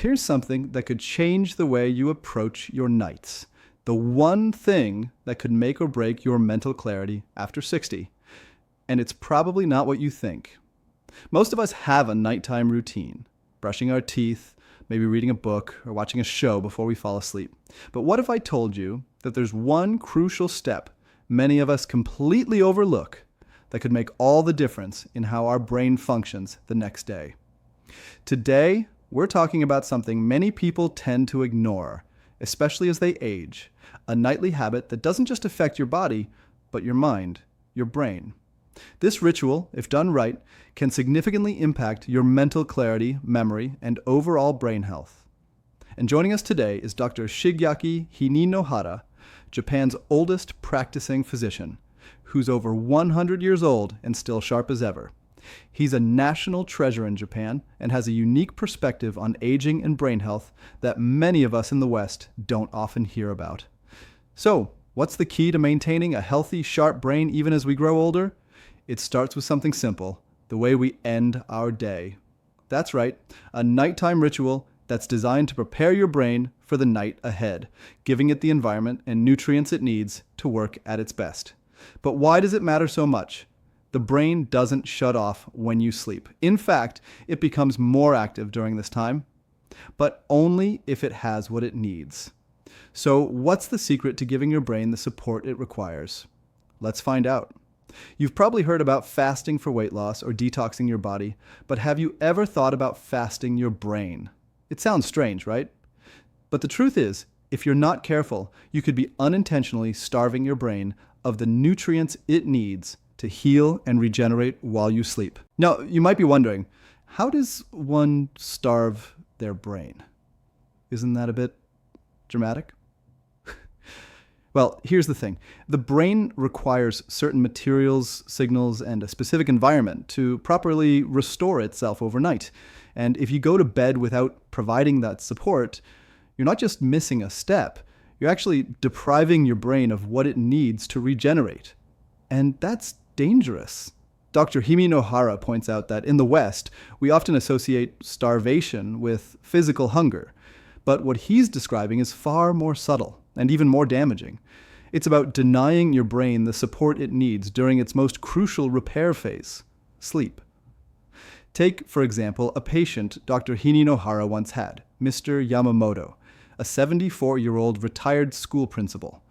Here's something that could change the way you approach your nights. The one thing that could make or break your mental clarity after 60. And it's probably not what you think. Most of us have a nighttime routine, brushing our teeth, maybe reading a book or watching a show before we fall asleep. But what if I told you that there's one crucial step many of us completely overlook that could make all the difference in how our brain functions the next day? Today, we're talking about something many people tend to ignore, especially as they age, a nightly habit that doesn't just affect your body, but your mind, your brain. This ritual, if done right, can significantly impact your mental clarity, memory, and overall brain health. And joining us today is Dr. Shigeaki Hinohara, Japan's oldest practicing physician, who's over 100 years old and still sharp as ever. He's a national treasure in Japan and has a unique perspective on aging and brain health that many of us in the West don't often hear about. So, what's the key to maintaining a healthy, sharp brain even as we grow older? It starts with something simple, the way we end our day. That's right, a nighttime ritual that's designed to prepare your brain for the night ahead, giving it the environment and nutrients it needs to work at its best. But why does it matter so much? The brain doesn't shut off when you sleep. In fact, it becomes more active during this time, but only if it has what it needs. So what's the secret to giving your brain the support it requires? Let's find out. You've probably heard about fasting for weight loss or detoxing your body, but have you ever thought about fasting your brain? It sounds strange, right? But the truth is, if you're not careful, you could be unintentionally starving your brain of the nutrients it needs to heal and regenerate while you sleep. Now, you might be wondering, how does one starve their brain? Isn't that a bit dramatic? Well, here's the thing. The brain requires certain materials, signals, and a specific environment to properly restore itself overnight. And if you go to bed without providing that support, you're not just missing a step, you're actually depriving your brain of what it needs to regenerate. And that's dangerous. Dr. Hinohara points out that in the West, we often associate starvation with physical hunger. But what he's describing is far more subtle and even more damaging. It's about denying your brain the support it needs during its most crucial repair phase, sleep. Take, for example, a patient Dr. Hinohara once had, Mr. Yamamoto, a 74-year-old retired school principal.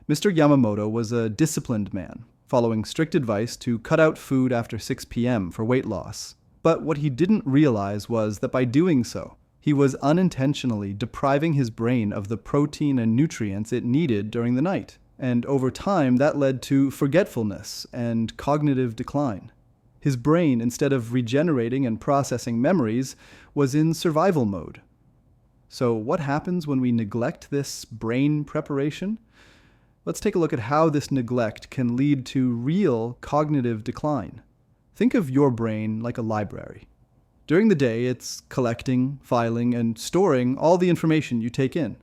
Mr. Yamamoto was a disciplined man, following strict advice to cut out food after 6 p.m. for weight loss. But what he didn't realize was that by doing so, he was unintentionally depriving his brain of the protein and nutrients it needed during the night. And over time, that led to forgetfulness and cognitive decline. His brain, instead of regenerating and processing memories, was in survival mode. So what happens when we neglect this brain preparation? Let's take a look at how this neglect can lead to real cognitive decline. Think of your brain like a library. During the day, it's collecting, filing, and storing all the information you take in.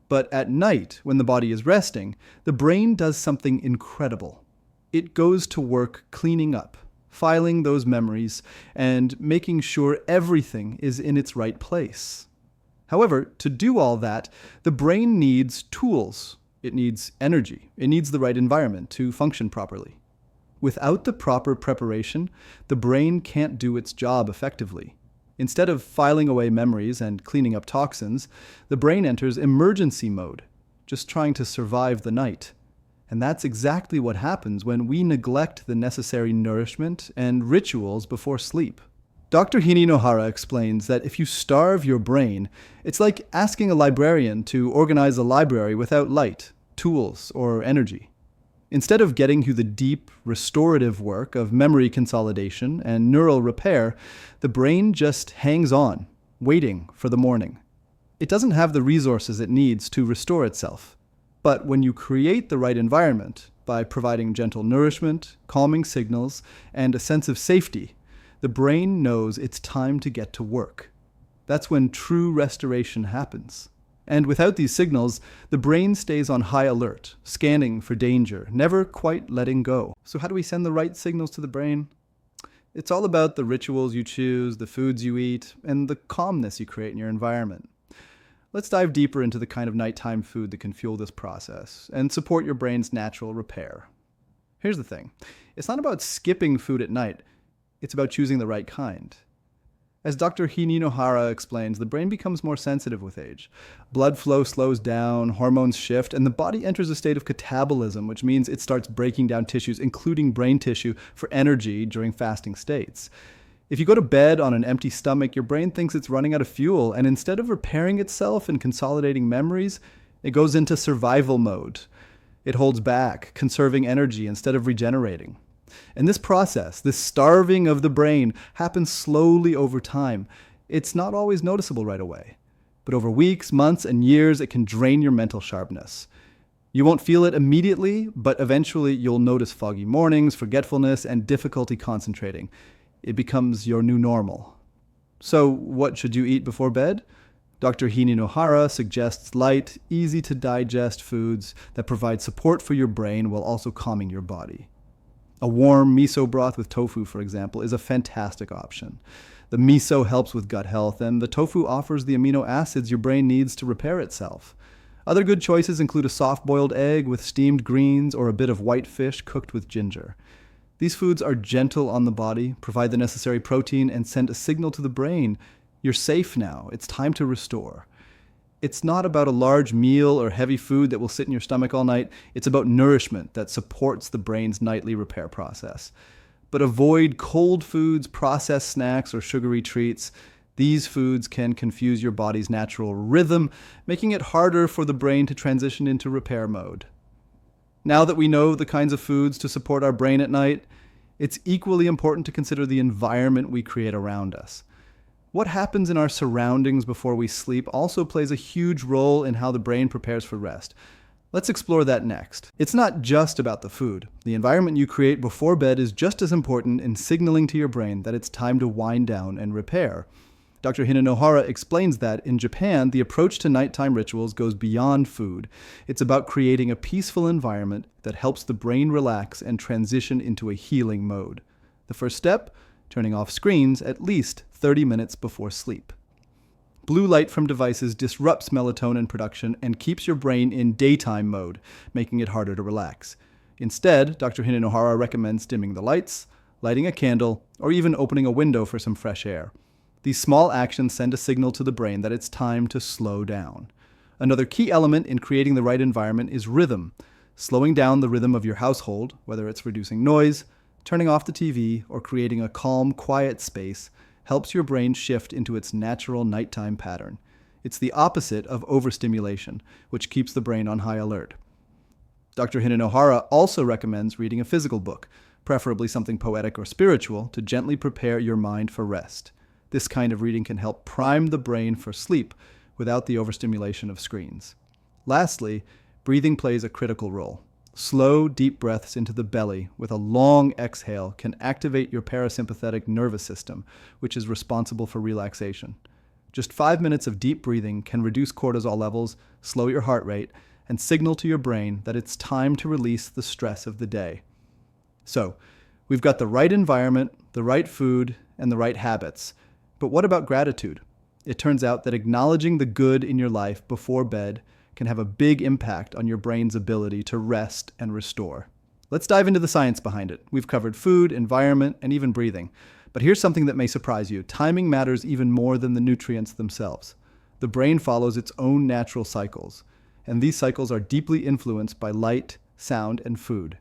But at night, when the body is resting, the brain does something incredible. It goes to work cleaning up, filing those memories, and making sure everything is in its right place. However, to do all that, the brain needs tools. It needs energy. It needs the right environment to function properly. Without the proper preparation, the brain can't do its job effectively. Instead of filing away memories and cleaning up toxins, the brain enters emergency mode, just trying to survive the night. And that's exactly what happens when we neglect the necessary nourishment and rituals before sleep. Dr. Hinohara explains that if you starve your brain, it's like asking a librarian to organize a library without light, tools, or energy. Instead of getting to the deep, restorative work of memory consolidation and neural repair, the brain just hangs on, waiting for the morning. It doesn't have the resources it needs to restore itself. But when you create the right environment, by providing gentle nourishment, calming signals, and a sense of safety, the brain knows it's time to get to work. That's when true restoration happens. And without these signals, the brain stays on high alert, scanning for danger, never quite letting go. So how do we send the right signals to the brain? It's all about the rituals you choose, the foods you eat, and the calmness you create in your environment. Let's dive deeper into the kind of nighttime food that can fuel this process and support your brain's natural repair. Here's the thing. It's not about skipping food at night. It's about choosing the right kind. As Dr. Hinohara explains, the brain becomes more sensitive with age. Blood flow slows down, hormones shift, and the body enters a state of catabolism, which means it starts breaking down tissues, including brain tissue, for energy during fasting states. If you go to bed on an empty stomach, your brain thinks it's running out of fuel, and instead of repairing itself and consolidating memories, it goes into survival mode. It holds back, conserving energy instead of regenerating. And this process, this starving of the brain, happens slowly over time. It's not always noticeable right away. But over weeks, months, and years, it can drain your mental sharpness. You won't feel it immediately, but eventually you'll notice foggy mornings, forgetfulness, and difficulty concentrating. It becomes your new normal. So what should you eat before bed? Dr. Hinohara suggests light, easy-to-digest foods that provide support for your brain while also calming your body. A warm miso broth with tofu, for example, is a fantastic option. The miso helps with gut health, and the tofu offers the amino acids your brain needs to repair itself. Other good choices include a soft-boiled egg with steamed greens or a bit of white fish cooked with ginger. These foods are gentle on the body, provide the necessary protein, and send a signal to the brain. You're safe now. It's time to restore. It's not about a large meal or heavy food that will sit in your stomach all night. It's about nourishment that supports the brain's nightly repair process. But avoid cold foods, processed snacks, or sugary treats. These foods can confuse your body's natural rhythm, making it harder for the brain to transition into repair mode. Now that we know the kinds of foods to support our brain at night, it's equally important to consider the environment we create around us. What happens in our surroundings before we sleep also plays a huge role in how the brain prepares for rest. Let's explore that next. It's not just about the food. The environment you create before bed is just as important in signaling to your brain that it's time to wind down and repair. Dr. Hinohara explains that in Japan, the approach to nighttime rituals goes beyond food. It's about creating a peaceful environment that helps the brain relax and transition into a healing mode. The first step? Turning off screens at least 30 minutes before sleep. Blue light from devices disrupts melatonin production and keeps your brain in daytime mode, making it harder to relax. Instead, Dr. Hinohara recommends dimming the lights, lighting a candle, or even opening a window for some fresh air. These small actions send a signal to the brain that it's time to slow down. Another key element in creating the right environment is rhythm. Slowing down the rhythm of your household, whether it's reducing noise, turning off the TV, or creating a calm, quiet space, helps your brain shift into its natural nighttime pattern. It's the opposite of overstimulation, which keeps the brain on high alert. Dr. Hinohara also recommends reading a physical book, preferably something poetic or spiritual, to gently prepare your mind for rest. This kind of reading can help prime the brain for sleep without the overstimulation of screens. Lastly, breathing plays a critical role. Slow, deep breaths into the belly with a long exhale can activate your parasympathetic nervous system, which is responsible for relaxation. Just 5 minutes of deep breathing can reduce cortisol levels, slow your heart rate, and signal to your brain that it's time to release the stress of the day. So, we've got the right environment, the right food, and the right habits. But what about gratitude? It turns out that acknowledging the good in your life before bed can have a big impact on your brain's ability to rest and restore. Let's dive into the science behind it. We've covered food, environment, and even breathing. But here's something that may surprise you. Timing matters even more than the nutrients themselves. The brain follows its own natural cycles, and these cycles are deeply influenced by light, sound, and food.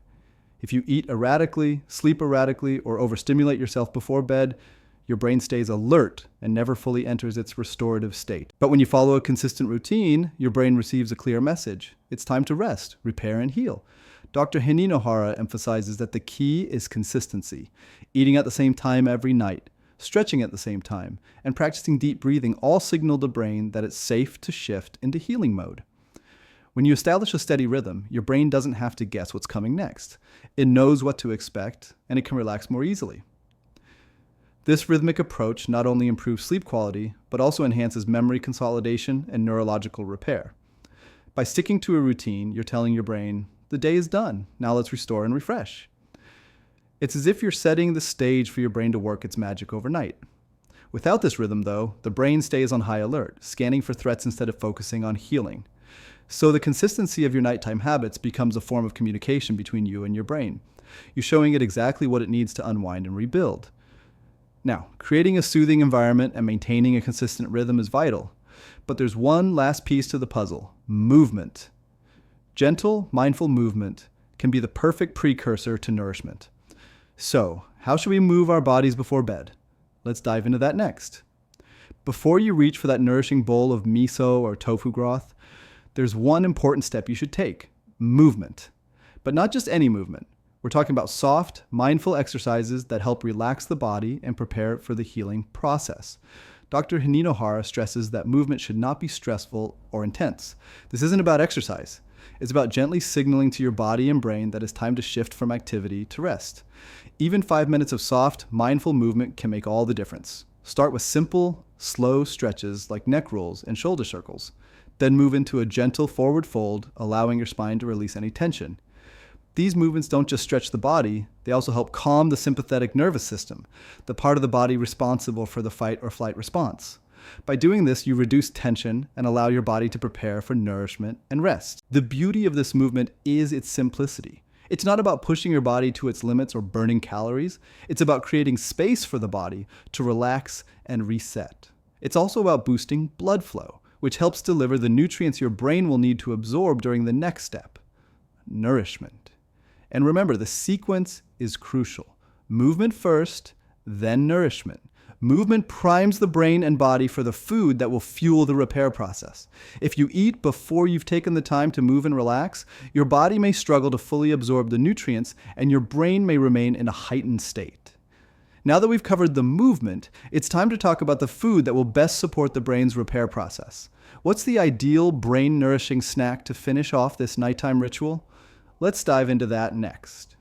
If you eat erratically, sleep erratically, or overstimulate yourself before bed, your brain stays alert and never fully enters its restorative state. But when you follow a consistent routine, your brain receives a clear message. It's time to rest, repair, and heal. Dr. Hinohara emphasizes that the key is consistency. Eating at the same time every night, stretching at the same time, and practicing deep breathing all signal the brain that it's safe to shift into healing mode. When you establish a steady rhythm, your brain doesn't have to guess what's coming next. It knows what to expect, and it can relax more easily. This rhythmic approach not only improves sleep quality, but also enhances memory consolidation and neurological repair. By sticking to a routine, you're telling your brain, the day is done, now let's restore and refresh. It's as if you're setting the stage for your brain to work its magic overnight. Without this rhythm, though, the brain stays on high alert, scanning for threats instead of focusing on healing. So the consistency of your nighttime habits becomes a form of communication between you and your brain. You're showing it exactly what it needs to unwind and rebuild. Now, creating a soothing environment and maintaining a consistent rhythm is vital. But there's one last piece to the puzzle: movement. Gentle, mindful movement can be the perfect precursor to nourishment. So, how should we move our bodies before bed? Let's dive into that next. Before you reach for that nourishing bowl of miso or tofu broth, there's one important step you should take: movement. But not just any movement. We're talking about soft, mindful exercises that help relax the body and prepare it for the healing process. Dr. Hinohara stresses that movement should not be stressful or intense. This isn't about exercise. It's about gently signaling to your body and brain that it's time to shift from activity to rest. Even 5 minutes of soft, mindful movement can make all the difference. Start with simple, slow stretches like neck rolls and shoulder circles. Then move into a gentle forward fold, allowing your spine to release any tension. These movements don't just stretch the body, they also help calm the sympathetic nervous system, the part of the body responsible for the fight or flight response. By doing this, you reduce tension and allow your body to prepare for nourishment and rest. The beauty of this movement is its simplicity. It's not about pushing your body to its limits or burning calories. It's about creating space for the body to relax and reset. It's also about boosting blood flow, which helps deliver the nutrients your brain will need to absorb during the next step: nourishment. And remember, the sequence is crucial. Movement first, then nourishment. Movement primes the brain and body for the food that will fuel the repair process. If you eat before you've taken the time to move and relax, your body may struggle to fully absorb the nutrients, and your brain may remain in a heightened state. Now that we've covered the movement, it's time to talk about the food that will best support the brain's repair process. What's the ideal brain-nourishing snack to finish off this nighttime ritual? Let's dive into that next.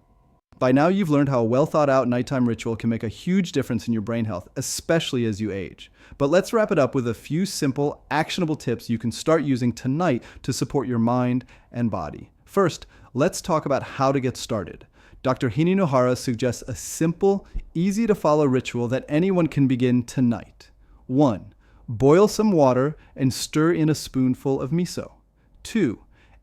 By now, you've learned how a well-thought-out nighttime ritual can make a huge difference in your brain health, especially as you age. But let's wrap it up with a few simple, actionable tips you can start using tonight to support your mind and body. First, let's talk about how to get started. Dr. Hinohara suggests a simple, easy-to-follow ritual that anyone can begin tonight. 1. Boil some water and stir in a spoonful of miso. 2.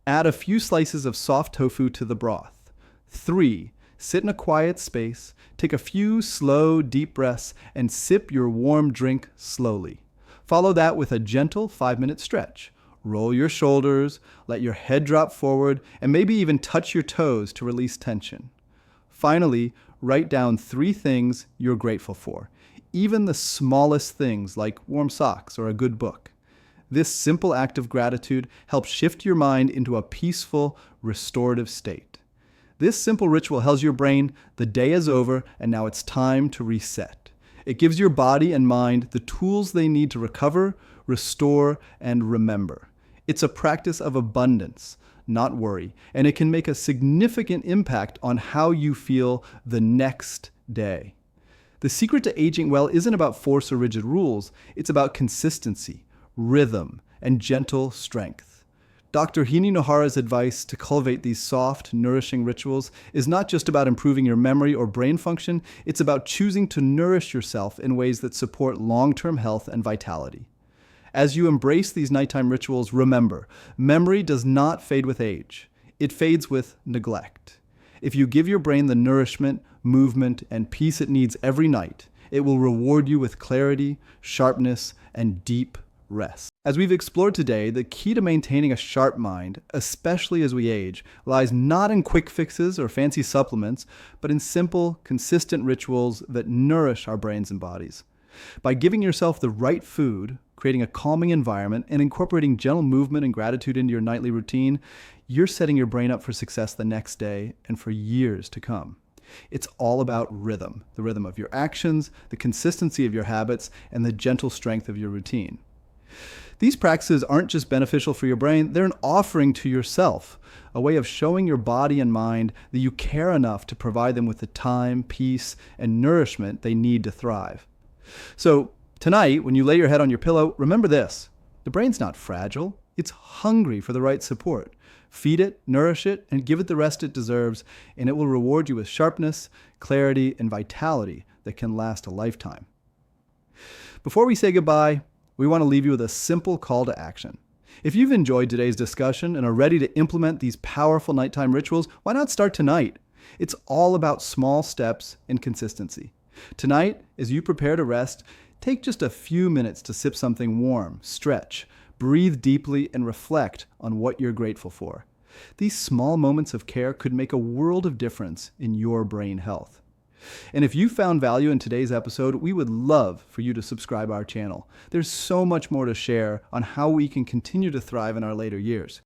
Add a few slices of soft tofu to the broth. 3. Sit in a quiet space, take a few slow, deep breaths, and sip your warm drink slowly. Follow that with a gentle 5-minute stretch. Roll your shoulders, let your head drop forward, and maybe even touch your toes to release tension. Finally, write down 3 things you're grateful for, even the smallest things like warm socks or a good book. This simple act of gratitude helps shift your mind into a peaceful, restorative state. This simple ritual tells your brain the day is over and now it's time to reset. It gives your body and mind the tools they need to recover, restore, and remember. It's a practice of abundance, not worry, and it can make a significant impact on how you feel the next day. The secret to aging well isn't about force or rigid rules, it's about consistency, rhythm, and gentle strength. Dr. Hinohara's advice to cultivate these soft, nourishing rituals is not just about improving your memory or brain function, it's about choosing to nourish yourself in ways that support long-term health and vitality. As you embrace these nighttime rituals, remember, memory does not fade with age. It fades with neglect. If you give your brain the nourishment, movement, and peace it needs every night, it will reward you with clarity, sharpness, and deep rest. As we've explored today, the key to maintaining a sharp mind, especially as we age, lies not in quick fixes or fancy supplements, but in simple, consistent rituals that nourish our brains and bodies. By giving yourself the right food, creating a calming environment, and incorporating gentle movement and gratitude into your nightly routine, you're setting your brain up for success the next day and for years to come. It's all about rhythm, the rhythm of your actions, the consistency of your habits, and the gentle strength of your routine. These practices aren't just beneficial for your brain, they're an offering to yourself, a way of showing your body and mind that you care enough to provide them with the time, peace, and nourishment they need to thrive. So tonight, when you lay your head on your pillow, remember this: the brain's not fragile, it's hungry for the right support. Feed it, nourish it, and give it the rest it deserves, and it will reward you with sharpness, clarity, and vitality that can last a lifetime. Before we say goodbye, we want to leave you with a simple call to action. If you've enjoyed today's discussion and are ready to implement these powerful nighttime rituals, why not start tonight? It's all about small steps and consistency. Tonight, as you prepare to rest, take just a few minutes to sip something warm, stretch, breathe deeply, and reflect on what you're grateful for. These small moments of care could make a world of difference in your brain health. And if you found value in today's episode, we would love for you to subscribe our channel. There's so much more to share on how we can continue to thrive in our later years.